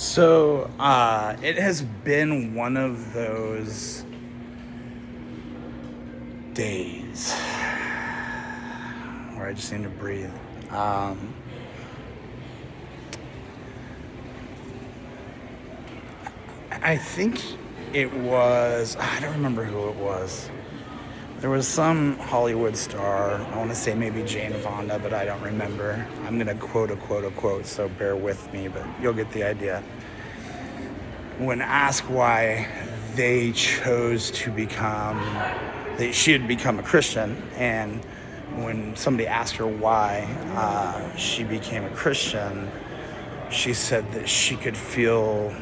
It has been one of those days where I just need to breathe. Um, I think I don't remember who it was. There was some Hollywood star. I want to say maybe Jane Fonda, but I don't remember. I'm going to quote a quote, so bear with me, but you'll get the idea. When asked why they chose to she had become a Christian, and when somebody asked her why she became a Christian, she said that she could feel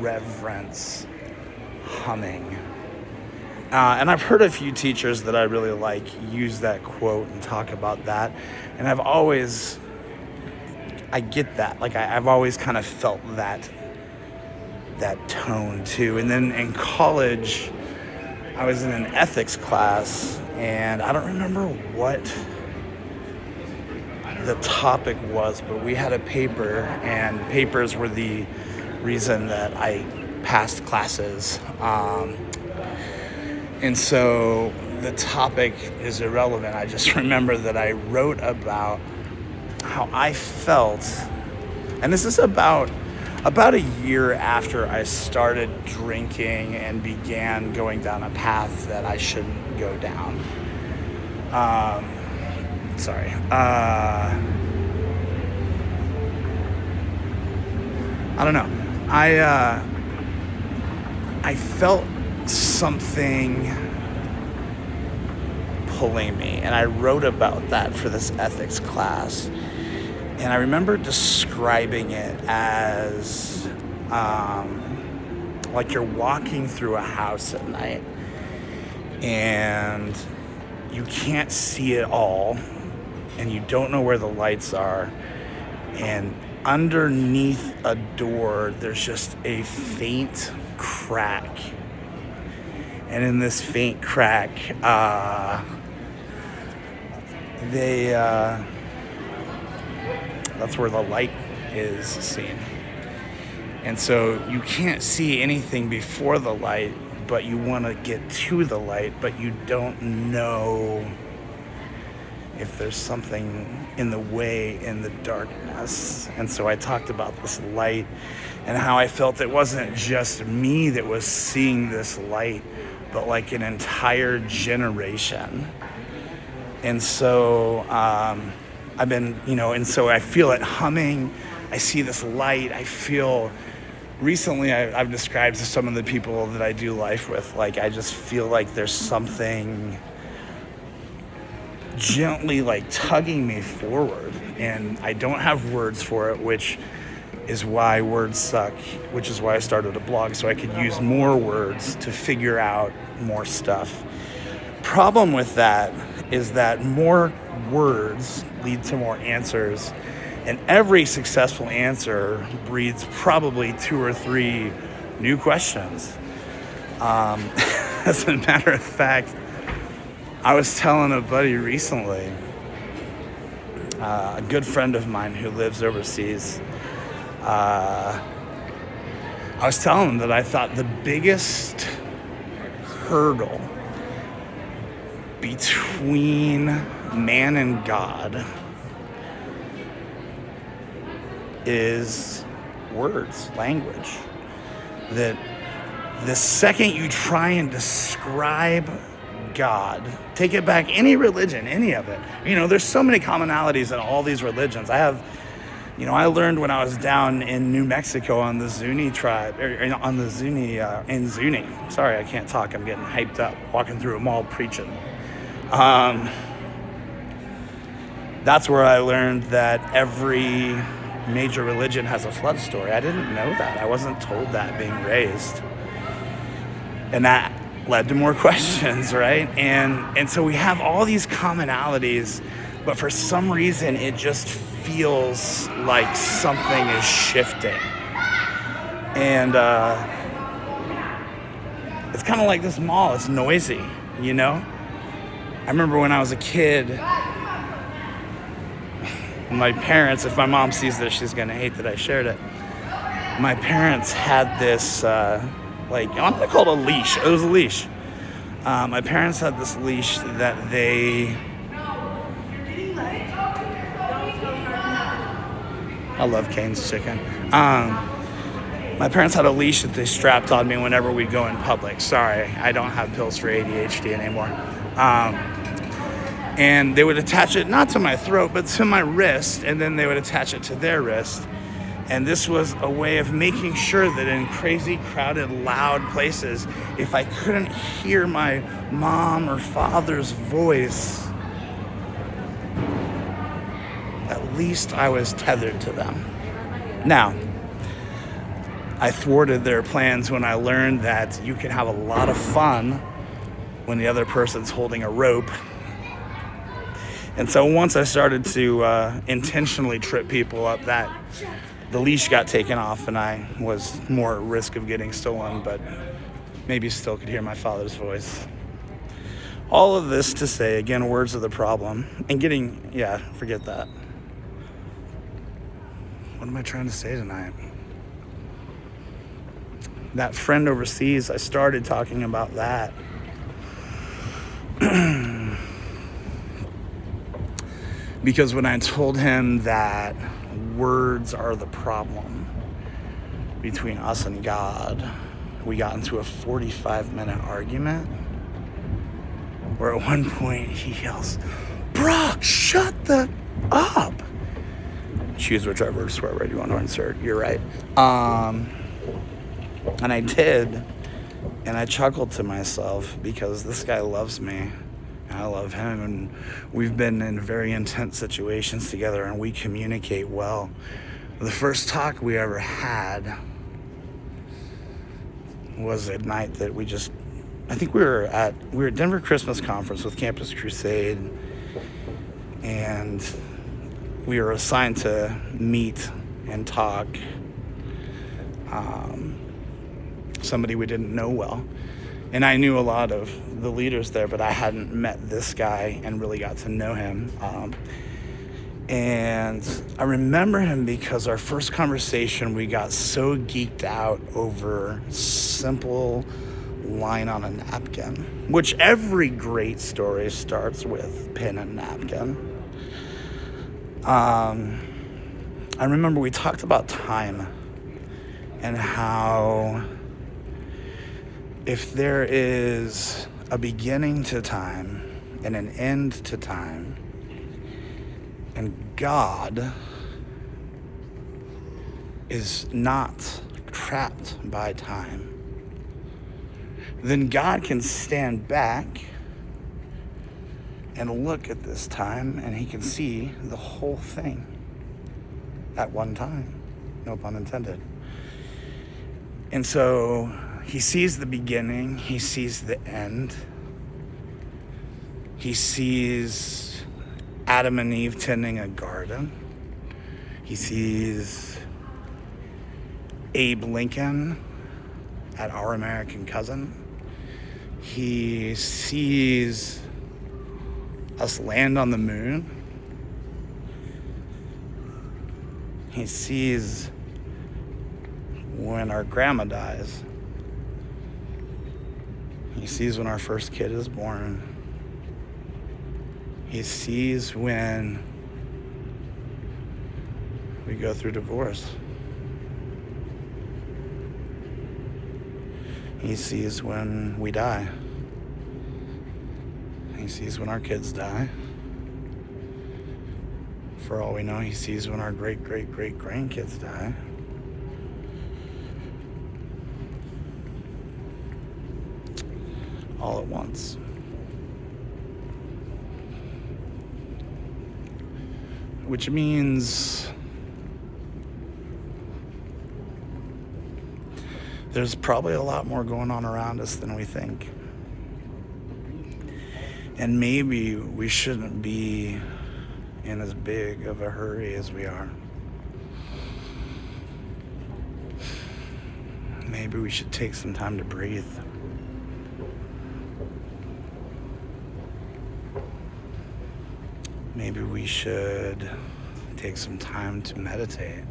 reverence humming. And I've heard a few teachers that I really like use that quote and talk about that. And I get that. Like I've always kind of felt that tone too. And then in college, I was in an ethics class, and I don't remember what the topic was, but we had a paper, and papers were the reason that I passed classes. And so the topic is irrelevant. I just remember that I wrote about how I felt, and this is about a year after I started drinking and began going down a path that I shouldn't go down. I don't know. I felt something pulling me, and I wrote about that for this ethics class. And I remember describing it as like you're walking through a house at night and you can't see it all, and you don't know where the lights are, and underneath a door there's just a faint crack. And in this faint crack, that's where the light is seen. And so you can't see anything before the light, but you want to get to the light, but you don't know if there's something in the way in the darkness. And so I talked about this light and how I felt it wasn't just me that was seeing this light, but like an entire generation. And so and so I feel it humming. I see this light. Recently I've described to some of the people that I do life with, like I just feel like there's something gently like tugging me forward, and I don't have words for it, which is why words suck, which is why I started a blog, so I could use more words to figure out more stuff. Problem with that is that more words lead to more answers, and every successful answer breeds probably 2 or 3 new questions. As a matter of fact, I was telling a buddy recently, a good friend of mine who lives overseas, I was telling him that I thought the biggest hurdle between man and God is words, language. That the second you try and describe God, take it back, any religion, any of it, there's so many commonalities in all these religions. I learned when I was down in New Mexico on the Zuni tribe, in Zuni. Sorry, I can't talk. I'm getting hyped up, walking through a mall preaching. That's where I learned that every major religion has a flood story. I didn't know that. I wasn't told that being raised. And that led to more questions, right? And so we have all these commonalities, but for some reason it just feels like something is shifting. And it's kind of like this mall. It's noisy, I remember when I was a kid, my parents, if my mom sees this, she's going to hate that I shared it. my parents had this, I'm going to call it a leash. It was a leash. My parents had this leash that they... I love Cane's chicken. My parents had a leash that they strapped on me whenever we'd go in public. Sorry, I don't have pills for ADHD anymore. And they would attach it not to my throat, but to my wrist, and then they would attach it to their wrist. And this was a way of making sure that in crazy, crowded, loud places, if I couldn't hear my mom or father's voice, at least I was tethered to them. Now, I thwarted their plans when I learned that you can have a lot of fun when the other person's holding a rope. And so once I started to intentionally trip people up, the leash got taken off and I was more at risk of getting stolen, but maybe still could hear my father's voice. All of this to say, again, words are the problem. And forget that. What am I trying to say tonight? That friend overseas, I started talking about that. Because when I told him that words are the problem between us and God, we got into a 45-minute argument where at one point he yells, "Brock, shut up!" Choose whichever swear word you want to insert. You're right. And I did, and I chuckled to myself because this guy loves me. I love him, and we've been in very intense situations together, and we communicate well. The first talk we ever had was a night that we were at Denver Christmas Conference with Campus Crusade, and we were assigned to meet and talk somebody we didn't know well. And I knew a lot of the leaders there, but I hadn't met this guy and really got to know him. And I remember him because our first conversation, we got so geeked out over simple line on a napkin, which every great story starts with pen and napkin. I remember we talked about time and how if there is a beginning to time and an end to time, and God is not trapped by time, then God can stand back and look at this time, and he can see the whole thing at one time. No pun intended. And so he sees the beginning, he sees the end. He sees Adam and Eve tending a garden. He sees Abe Lincoln at Our American Cousin. He sees us land on the moon. He sees when our grandma dies. He sees when our first kid is born. He sees when we go through divorce. He sees when we die. He sees when our kids die. For all we know, he sees when our great-great-great-grandkids die. All at once. Which means there's probably a lot more going on around us than we think. And maybe we shouldn't be in as big of a hurry as we are. Maybe we should take some time to breathe. Maybe we should take some time to meditate.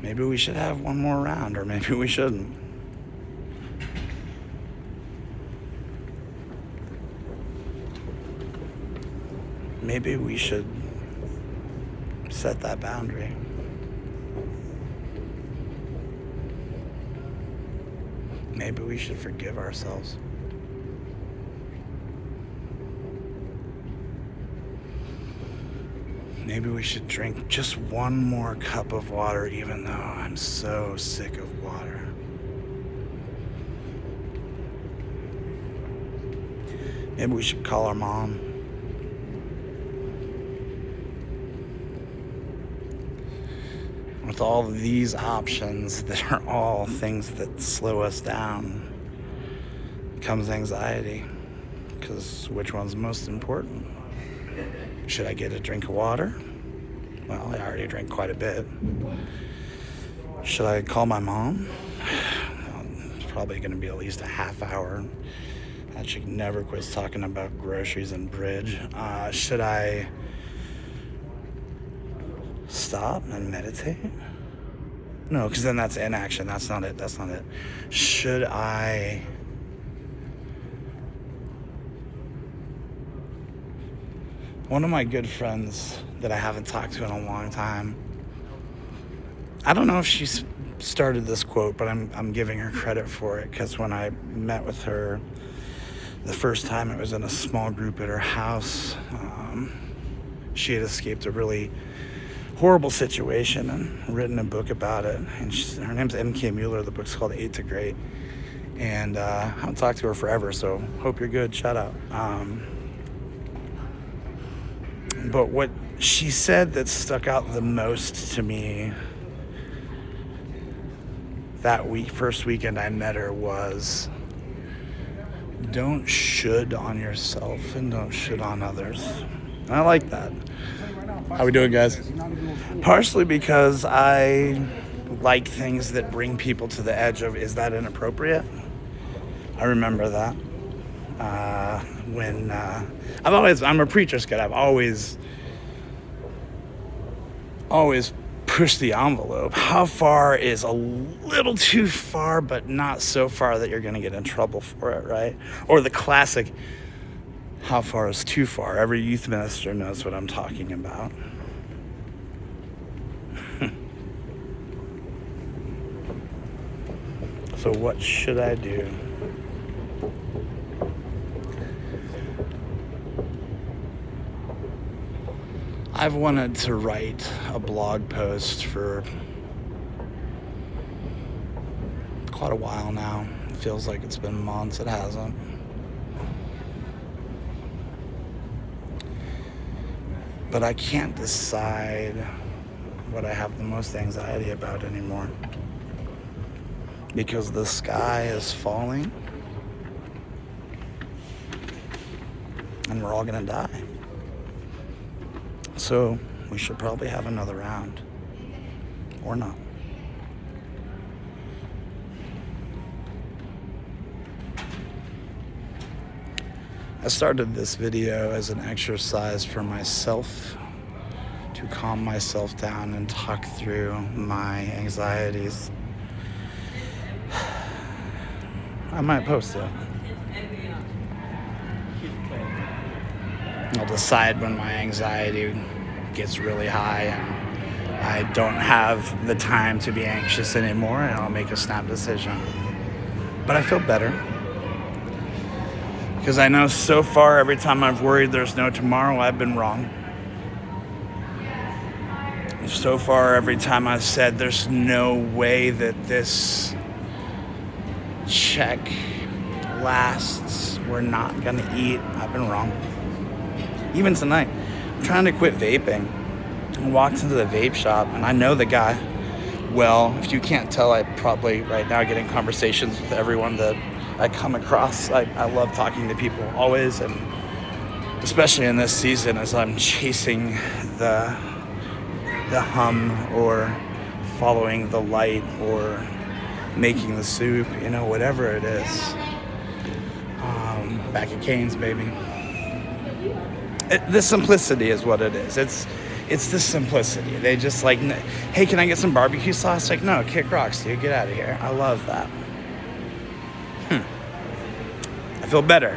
maybe we should have one more round, or maybe we shouldn't. Maybe we should set that boundary. Maybe we should forgive ourselves. Maybe we should drink just one more cup of water, even though I'm so sick of water. Maybe we should call our mom. With all of these options that are all things that slow us down, comes anxiety. Because which one's most important? Should I get a drink of water? Well, I already drank quite a bit. Should I call my mom? It's probably going to be at least a half hour. She never quits talking about groceries and bridge. Should I stop and meditate? No, because then that's inaction. That's not it. Should I one of my good friends that I haven't talked to in a long time, I don't know if she started this quote, but I'm giving her credit for it, because when I met with her the first time, it was in a small group at her house. She had escaped a really horrible situation and written a book about it. And her name's M.K. Mueller. The book's called 8 to Great. And I haven't talked to her forever, so hope you're good. Shout out. But what she said that stuck out the most to me that first weekend I met her was, don't should on yourself and don't should on others. And I like that. How we doing, guys? Partially because I like things that bring people to the edge of, is that inappropriate? I remember that. When I'm a preacher's kid. I've always pushed the envelope. How far is a little too far, but not so far that you're going to get in trouble for it, right? Or the classic, how far is too far? Every youth minister knows what I'm talking about. So what should I do? I've wanted to write a blog post for quite a while now. It feels like it's been months. It hasn't. But I can't decide what I have the most anxiety about anymore. Because the sky is falling. And we're all gonna die. So we should probably have another round. Or not. I started this video as an exercise for myself, to calm myself down and talk through my anxieties. I might post it. I'll decide when my anxiety gets really high and I don't have the time to be anxious anymore, and I'll make a snap decision. But I feel better. Because I know so far, every time I've worried there's no tomorrow, I've been wrong. So far, every time I've said there's no way that this check lasts, we're not gonna eat, I've been wrong. Even tonight, I'm trying to quit vaping. I walked into the vape shop, and I know the guy well. If you can't tell, I probably right now get in conversations with everyone that I come across. I love talking to people always, and especially in this season as I'm chasing the hum, or following the light, or making the soup, whatever it is. Back at Cane's, baby. The simplicity is what it is. It's the simplicity. They just like, hey, can I get some barbecue sauce? Like, no, kick rocks, dude. Get out of here. I love that. I feel better.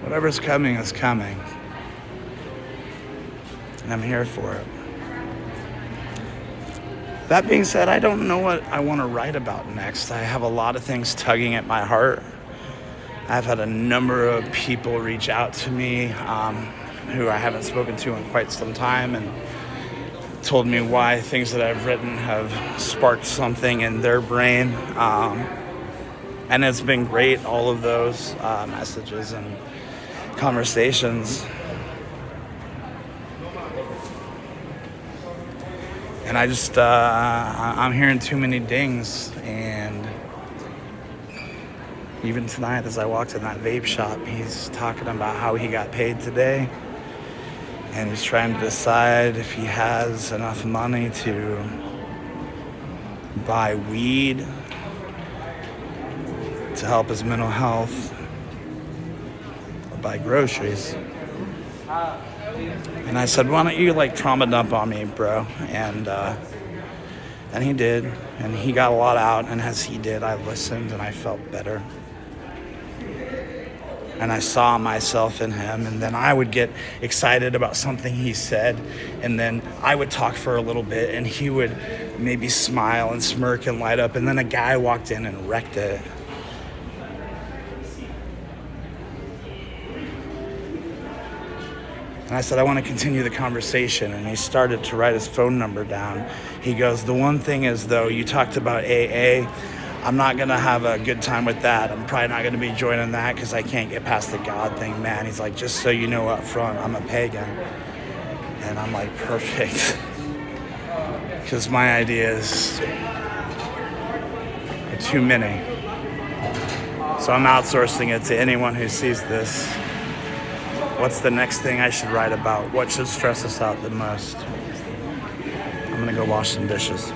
Whatever's coming is coming. And I'm here for it. That being said, I don't know what I want to write about next. I have a lot of things tugging at my heart. I've had a number of people reach out to me who I haven't spoken to in quite some time and told me why things that I've written have sparked something in their brain. And it's been great, all of those messages and conversations. And I just, I'm hearing too many dings. And even tonight as I walked in that vape shop, he's talking about how he got paid today. And he's trying to decide if he has enough money to buy weed to help his mental health or buy groceries. And I said, why don't you like trauma dump on me, bro? And he did. And he got a lot out. And as he did, I listened and I felt better. And I saw myself in him. And then I would get excited about something he said. And then I would talk for a little bit. And he would maybe smile and smirk and light up. And then a guy walked in and wrecked it. And I said, I want to continue the conversation. And he started to write his phone number down. He goes, the one thing is, though, you talked about AA. I'm not going to have a good time with that. I'm probably not going to be joining that because I can't get past the God thing, man. He's like, just so you know up front, I'm a pagan. And I'm like, perfect. Because my ideas are too many. So I'm outsourcing it to anyone who sees this. What's the next thing I should write about? What should stress us out the most? I'm gonna go wash some dishes.